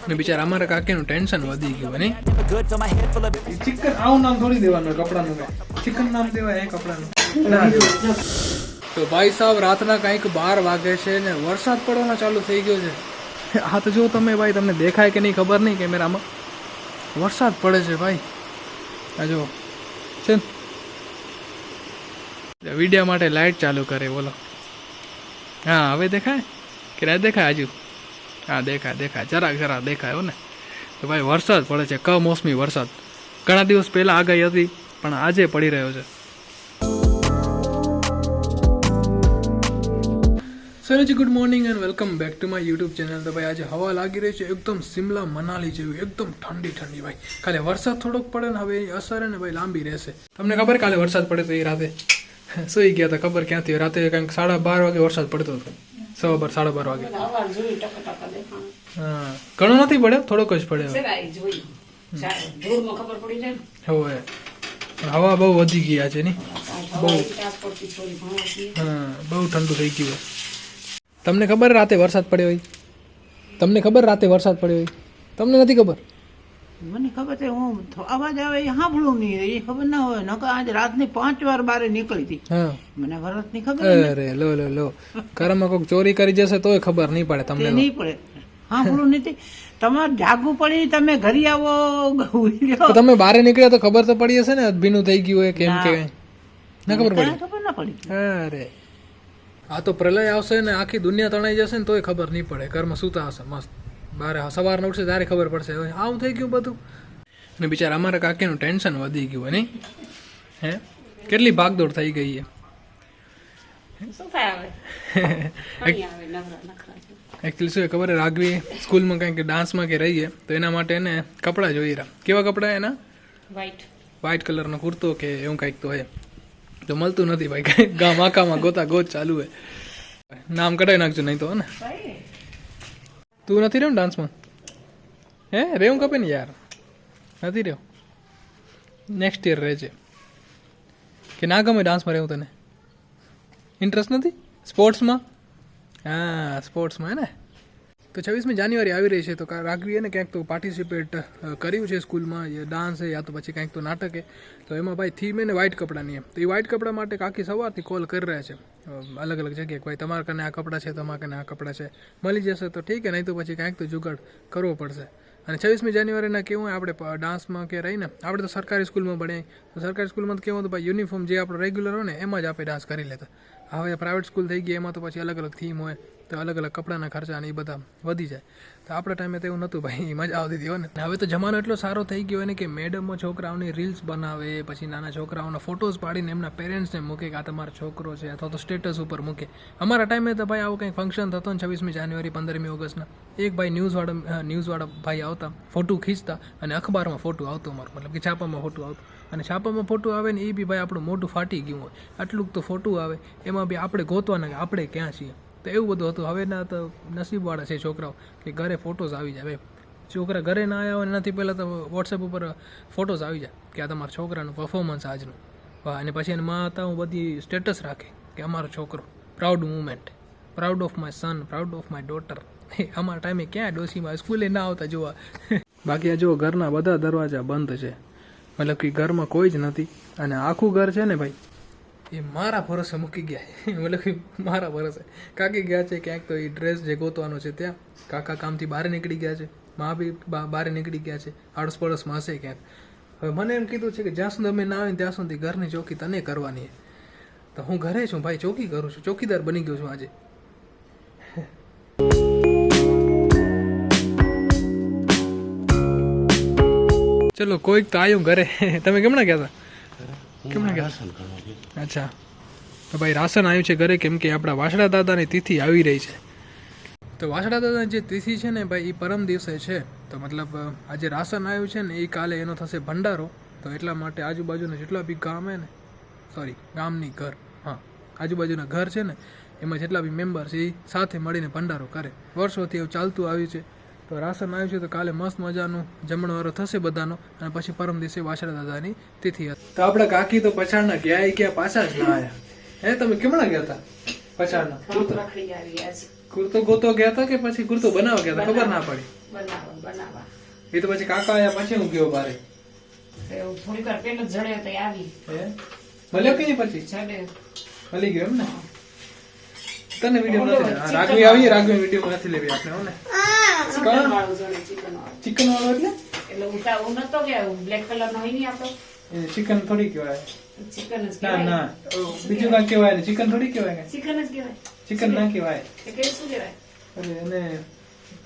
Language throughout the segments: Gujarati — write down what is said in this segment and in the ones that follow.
ને બિચારા અમારા કાકીનું ટેન્શન વધી ગયું ને ચિકન આવું નામ થોડી દેવાનું કપડાનું ચિકન નામ દેવાય એ કપડાનું તો ભાઈ સાહેબ રાતના કંઈક 12 વાગે છે ને વરસાદ પડવાનો ચાલુ થઈ ગયો છે. હા તો જો તમે ભાઈ તમને દેખાય કે નહીં ખબર નહીં કેમેરામાં વરસાદ પડે છે ભાઈ. આ જો છે વિડીયો માટે લાઇટ ચાલુ કરે બોલો. હા હવે દેખાય કે ના દેખાય હજુ? હા દેખાય જરા દેખાય ને. તો ભાઈ વરસાદ પડે છે, કમોસમી વરસાદ. ઘણા દિવસ પહેલાં આગાહી હતી પણ આજે પડી રહ્યો છે. Sir good morning and welcome back to my YouTube channel. તો ભાઈ આજે હવા લાગી રહી છે એકદમ સિમલા મનાલી જેવી, એકદમ ઠંડી ભાઈ. કાલે વરસાદ થોડોક પડે ને હવે એની અસર ને ભાઈ લાંબી રહેશે. તમને ખબર કાલે વરસાદ પડે તો એ રાતે સુઈ ગયા હતા, ખબર ક્યાંથી? રાતે કંઈક 12:30 વાગે વરસાદ પડતો હતો, 12:15 વાગે. હા ઘણો નથી પડ્યો, થોડોક જ પડ્યો. હવે હવા બહુ વધી ગયા છે ની, બહુ. હા બહુ ઠંડુ થઈ ગયું. તમને ખબર રાતે વરસાદ પડ્યો હોય? તમને ખબર રાતે વરસાદ પડ્યો હોય? તમને નથી ખબર? મને ખબર છે, હું અવાજ આવે એ સાંભળું નહીં, એ ખબર ના હોય. નકર આજે રાતની 5 વાર બારે નીકળી હતી. હા મને વરસ ની ખબર. અરે લો ઘરમાં કોઈક ચોરી કરી જશે તોય ખબર નહીં પડે તમને. નહીં પડે, સાંભળું નથી. તમારે જાગવું પડી, તમે ઘરે આવો. તમે બહાર નીકળ્યા તો ખબર તો પડી હશે ને ભીનું થઈ ગયું હોય કેમ કે ના ખબર પડી? ખબર ના પડી. અરે આ તો પ્રલય આવશે ને આખી દુનિયા તણાઈ જશે ને તોય ખબર નહીં પડે. ઘરમાં સૂતા હશે મસ્ત, બારે સવારના ઉઠશે ત્યારે ખબર પડશે આવું થઈ ગયું બધું. અને બિચારા અમારા કાકીનું ટેન્શન વધી ગયું નહીં? હે કેટલી ભાગદોડ થઈ ગઈ છે. એકચ્યુઅલી શું ખબર રાઘવી સ્કૂલમાં કંઈક ડાન્સમાં કે રહીએ તો એના માટે એને કપડાં જોઈ રહ્યા. કેવા કપડાં? એના વ્હાઈટ કલરનો કુર્તો કે એવું કંઈક તો હે, તો મળતું નથી ભાઈ. ગામ આકામાં ગોતા ગોત ચાલુ હે. નામ કઢાવી નાખજો નહીં તો. ને તું નથી રહ્યો ને ડાન્સમાં? હે રેવું કપે ને યાર, નથી રહ્યો. નેક્સ્ટ યર રહેજે. કે ના ગમે ડાન્સમાં રહેવું તને? ઇન્ટરેસ્ટ નથી સ્પોર્ટ્સમાં? હા સ્પોર્ટ્સમાં હે ને. તો 26મી જાન્યુઆરી આવી રહી છે તો રાઘવી એને ક્યાંક તો પાર્ટિસિપેટ કર્યું છે સ્કૂલમાં, ડાન્સ છે યા તો પછી કંઈક તો નાટક છે. તો એમાં ભાઈ થીમ એને વ્હાઇટ કપડાની એમ. તો એ વ્હાઇટ કપડા માટે કાકી સવારથી કોલ કરી રહ્યા છે અલગ અલગ જગ્યાએ. ભાઈ તમારા કને આ કપડાં છે, તમારા કને આ કપડાં છે, મળી જશે તો ઠીક છે, નહીં તો પછી કાંઈક તો જુગાડ કરવો પડશે. અને 26મી જાન્યુઆરીના કેવું હોય આપણે ડાન્સમાં કે રહીને, આપણે તો સરકારી સ્કૂલમાં ભણીએ તો સરકારી સ્કૂલમાં તો કેવું હતું ભાઈ યુનિફોર્મ જે આપણો રેગ્યુલર હોય ને એમાં જ આપણે ડાન્સ કરી લેતા. હવે પ્રાઇવેટ સ્કૂલ થઈ ગઈ એમાં તો પછી અલગ અલગ થીમ હોય તો અલગ અલગ કપડાના ખર્ચા ને એ બધા વધી જાય. તો આપણા ટાઈમે તો એવું નહોતું ભાઈ, મજા આવતી હતી હોય ને. હવે તો જમાનો એટલો સારો થઈ ગયો હોય ને કે મેડમો છોકરાઓની રીલ્સ બનાવે, પછી નાના છોકરાઓના ફોટોઝ પાડીને એમના પેરેન્ટ્સને મૂકે કે આ તમારો છોકરો છે, અથવા તો સ્ટેટસ ઉપર મૂકે. અમારા ટાઈમે તો ભાઈ આવું કંઈક ફંક્શન થતો ને 26મી જાન્યુઆરી 15મી ઓગસ્ટના, એક ભાઈ ન્યૂઝવાળા ભાઈ આવતા, ફોટો ખીંચતા અને અખબારમાં ફોટો આવતો અમારો, મતલબ કે છાપામાં ફોટો આવતો. અને છાપામાં ફોટો આવે ને એ બી ભાઈ આપણું મોઢું ફાટી ગયું હોય આટલું તો ફોટો આવે, એમાં બી આપણે ગોતવાના કે આપણે ક્યાં છીએ. તો એવું બધું હતું. હવેના તો નસીબવાળા છે છોકરાઓ કે ઘરે ફોટોઝ આવી જાય ભાઈ. છોકરા ઘરે ના આવ્યા હોય એનાથી પહેલાં તો વોટ્સએપ ઉપર ફોટોઝ આવી જાય કે આ તમારા છોકરાનું પરફોર્મન્સ આજનું. વાહ. અને પછી એની માં હતા હું બધી સ્ટેટસ રાખે કે અમારો છોકરો, proud moment, proud of my son, proud of my daughter. અમારા ટાઈમે ક્યાં ડોસીમાં સ્કૂલે ના આવતા જોવા. બાકી આ જો ઘરના બધા દરવાજા બંધ છે, મતલબ કે ઘરમાં કોઈ જ નથી. અને આખું ઘર છે ને ભાઈ એ મારા ભરોસે મૂકી ગયા. મતલબ કે મારા ભરોસે કાકી ગયા છે ક્યાંક તો એ ડ્રેસ જે ગોતવાનો છે ત્યાં, કાકા કામથી બહાર નીકળી ગયા છે, મા બી બહાર નીકળી ગયા છે, આડોશ પડોશમાં હશે ક્યાંક. હવે મને એમ કીધું છે કે જ્યાં સુધી અમે ના આવીને ત્યાં સુધી ઘરની ચોકી તને કરવાની. તો હું ઘરે છું ભાઈ, ચોકી કરું છું, ચોકીદાર બની ગયો છું આજે. ચલો કોઈક તો આવ્યું ઘરે. તમે કેમણા ગયા હતા? કેમણા ગયા? અચ્છા તો ભાઈ રાશન આવ્યું છે ઘરે, કેમ કે આપણા વાસડા દાદાની તિથિ આવી રહી છે. તો વાસડા દાદાની જે તિથિ છે ને ભાઈ એ પરમ દિવસે છે. તો મતલબ આજે રાશન આવ્યું છે ને એ કાલે એનો થશે ભંડારો. તો એટલા માટે આજુબાજુના જેટલા બી ગામ હે ને, ગામની ઘર, હા આજુબાજુના ઘર છે ને એમાં જેટલા બી મેમ્બર છે એ સાથે મળીને ભંડારો કરે. વર્ષોથી એવું ચાલતું આવ્યું છે. તો રાશન આવ્યું છે તો કાલે મસ્ત મજાનું જમણવારો થશે બધાનો, અને પછી પરમ દિવસે વાસડા દાદાની તિથિ હતી. તો આપણા કાકી તો પછાડના ગયા, ક્યાં પાછા જ ના આવ્યા. હે તમે કેમણા ગયા હતા પછાડના? કુર્તો ગોતો ગયા હતા કે પછી કુર્તો બનાવવા ગયા હતા ખબર ના પડી બનાવવા એ તો પછી કાકા આયા પછી હું ગયો બારે એવું થોડીક વાર પેલો જડ્યો તો આવી હે મળ્યો કે નહીં પછી જડે મળી ગયો એમ ને તને વિડીયો નથી લેવા. રાઘવી આવી રાઘવી વિડીયો નથી લેવી આપણે હો ને ચિકન વાળું જડે ચિકન વાળું ચિકન વાળો એટલે એટલે હું નતો કે બ્લેક કલર નો હોય નહીં આપણો એ ચિકન થોડી કહેવાય ચિકન જ ના કહેવાય ના બીજું કાંઈ કહેવાય ને ચિકન થોડી કહેવાય કે ચિકન જ કહેવાય ચિકન ના કહેવાય એ કઈ શું કહેવાય અરે એને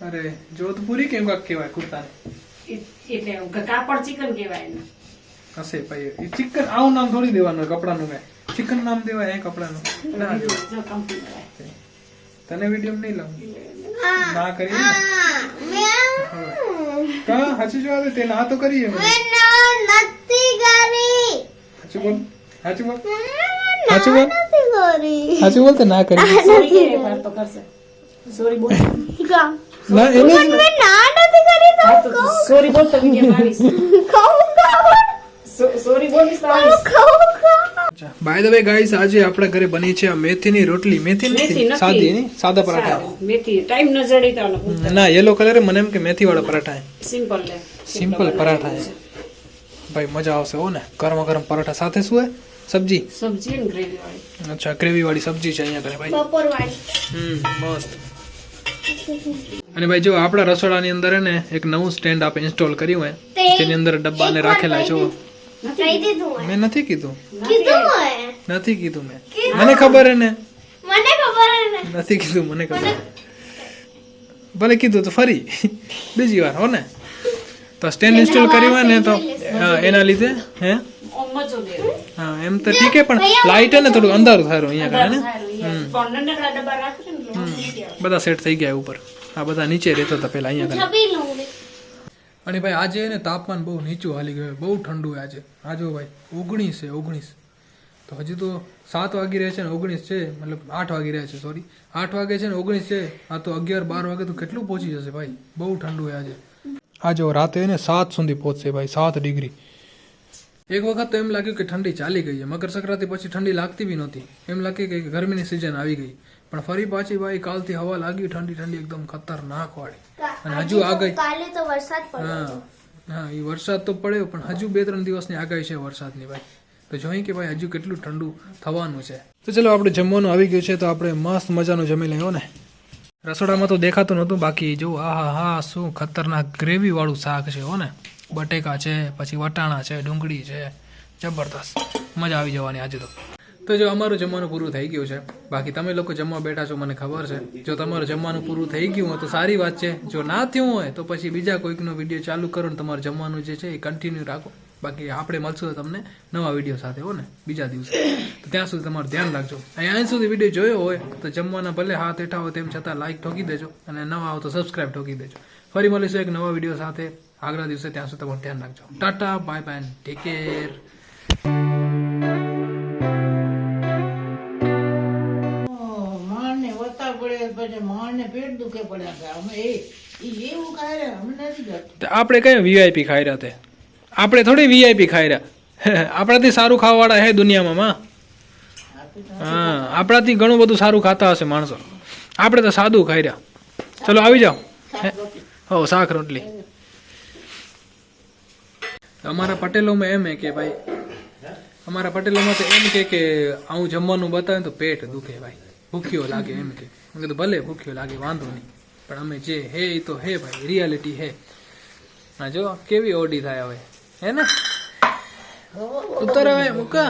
અરે જોધપુરી કેમ કાંક કહેવાય કુર્તાને એટલે કાપડ ચિકન કહેવાય એને હશે ભાઈ એ ચિકન આવું નામ થોડી દેવાનું હોય કપડાનું કાંઈ ચિકન નામ દેવાય એ કપડાનું ના દેવાય. જો કંપની કહેવાય તને વિડીયો નહીં લાવું ના કરીએ ને કા હાચું જવાબ દે તે ના તો કરીએ સાચું બોલ સાચું બોલ સાચું બોલ સાચું બોલ તો ના કરીએ સોરી કે વાર તો કરશે સોરી બોલ ના એને હા તો સોરી બોલ તો વિડિયો આવીશ સોરી બોલીશ તો આવીશ બાય ધ વે ગાઈસ આજે આપણા ઘરે બની છે આ મેથીની રોટલી મેથી મેથી નથી નથી. સાદી ની સાદા પરાઠા મેથી ટાઈમ ન જડી તો ના યેલો કલર મને એમ કે મેથી વાળા પરાઠા હે સિમ્પલ લે સિમ્પલ પરાઠા હે ભાઈ મજા આવશે હો ને ગરમા ગરમ પરાઠા સાથે શું હે સબ્જી સબ્જી ને ગ્રેવી વાળી અચ્છા ગ્રેવી વાળી સબ્જી છે અહીંયા ઘરે ભાઈ મસ્ત અને ભાઈ જો આપણા રસોડાની અંદર હે ને એક નવું સ્ટેન્ડ આપણે ઇન્સ્ટોલ કર્યું હે જેની અંદર ડબ્બા ને રાખેલા છે જો મેં નથી કીધું નથી કીધું મેં મને ખબર હે ને નથી કીધું મને ખબર ભલે કીધું તો ફરી બીજી વાર હો ને તો સ્ટેન્ડ ઇન્સ્ટોલ કર્યું હોય ને તો એના લીધે હે ઓમ મજો દે હા એમ તો ઠીક હે પણ લાઈટ હે ને થોડું અંધારું થારું અહીંયા કરે ને પણ નાનકડા ડબ્બા રાખે ને એટલે વાંધો નથી આવે. બધા સેટ થઈ ગયા ઉપર આ બધા નીચે રહેતો હતા પેલા અહીંયા કરે અને ભાઈ આજે ને તાપમાન બહુ નીચું હાલી ગયું બહુ ઠંડુ છે આજે આ જો ભાઈ 19 છે 19 તો હજી તો 7 વાગી રહ્યા છે ને 19 છે મતલબ 8 વાગી રહ્યા છે સોરી 8 વાગે છે ને 19 છે આ તો 11 12 વાગે તો કેટલું પહોંચી જશે ભાઈ બહુ ઠંડુ છે આજે આ જો રાતે ને 7 સુધી પહોંચશે ભાઈ 7 ડિગ્રી એક વખત તો એમ લાગ્યું કે ઠંડી ચાલી ગઈ છે મકર સંક્રાંતિ પછી ઠંડી લાગતી બી નહોતી એમ લાગે કે ગરમીની સિઝન આવી ગઈ પણ ફરી પાછી ભાઈ કાલથી હવા લાગી ઠંડી ઠંડી એકદમ ખતરનાક વાળી અને હજુ આગળ કાલે તો વરસાદ પડ્યો હા હા એ વરસાદ તો પડ્યો પણ હજુ 2-3 દિવસની આગાહી છે વરસાદની ભાઈ તો જોઈએ કે ભાઈ હજુ કેટલું ઠંડુ થવાનું છે તો ચલો આપણે જમવાનું આવી ગયું છે તો આપણે મસ્ત મજાનું જમી લઈએ ને રસોડામાં તો દેખાતું નહોતું બાકી જો આહા હા શું ખતરનાક ગ્રેવી વાળું શાક છે હો ને બટેકા છે પછી વટાણા છે ડુંગળી છે જબરદસ્ત મજા આવી જવાની આજે તો જો અમારું જમવાનું પૂરું થઈ ગયું છે બાકી તમે લોકો જમવા બેઠા છો મને ખબર છે જો તમારું જમવાનું પૂરું થઈ ગયું હોય તો સારી વાત છે જો ના થયું હોય તો પછી બીજા કોઈકનો વિડીયો ચાલુ કરો ને તમારું જમવાનું જે છે એ કન્ટિન્યુ રાખો બાકી આપણે મળશું તમને નવા વિડીયો સાથે હો ને બીજા દિવસે તો ત્યાં સુધી તમારું ધ્યાન રાખજો અહીં સુધી વિડીયો જોયો હોય તો જમવાના ભલે હાથ હેઠા હોય તેમ છતાં લાઈક ઠોકી દેજો અને નવા આવો તો સબસ્ક્રાઈબ ઠોકી દેજો ફરી મળીશું એક નવા વિડીયો સાથે આગલા દિવસે ત્યાં સુધી તમારું ધ્યાન રાખજો tata bye bye take care માણને વતા પડે પછી માણને પેટ દુખે પડ્યા કે અમે એવું કાંઈ અમને નથી જતું આપણે કઈ વીઆઈપી ખાઈ રહ્યા તે આપણે થોડી વીઆઈપી ખાઈ રહ્યા આપણાથી સારું ખાવાવાળા હે દુનિયામાં માં હા આપણાથી ઘણું બધું સારું ખાતા હશે માણસો આપણે તો સાદું ખાઈ રહ્યા ચલો આવી જાઓ હો શાક રોટલી અમારા પટેલોમાં એમ હે કે ભાઈ અમારા પટેલોમાં તો એમ કે આવું જમવાનું બતાવે તો પેટ દુખે ભાઈ ભૂખ્યો લાગે એમ કે મેં કીધું ભલે ભૂખ્યો લાગે વાંધો નહીં પણ અમે જે હે એ તો હે ભાઈ રિયાલિટી હે હા જો કેવી ઓડી થાય હવે હે ને ઉત્તર હવે મૂકા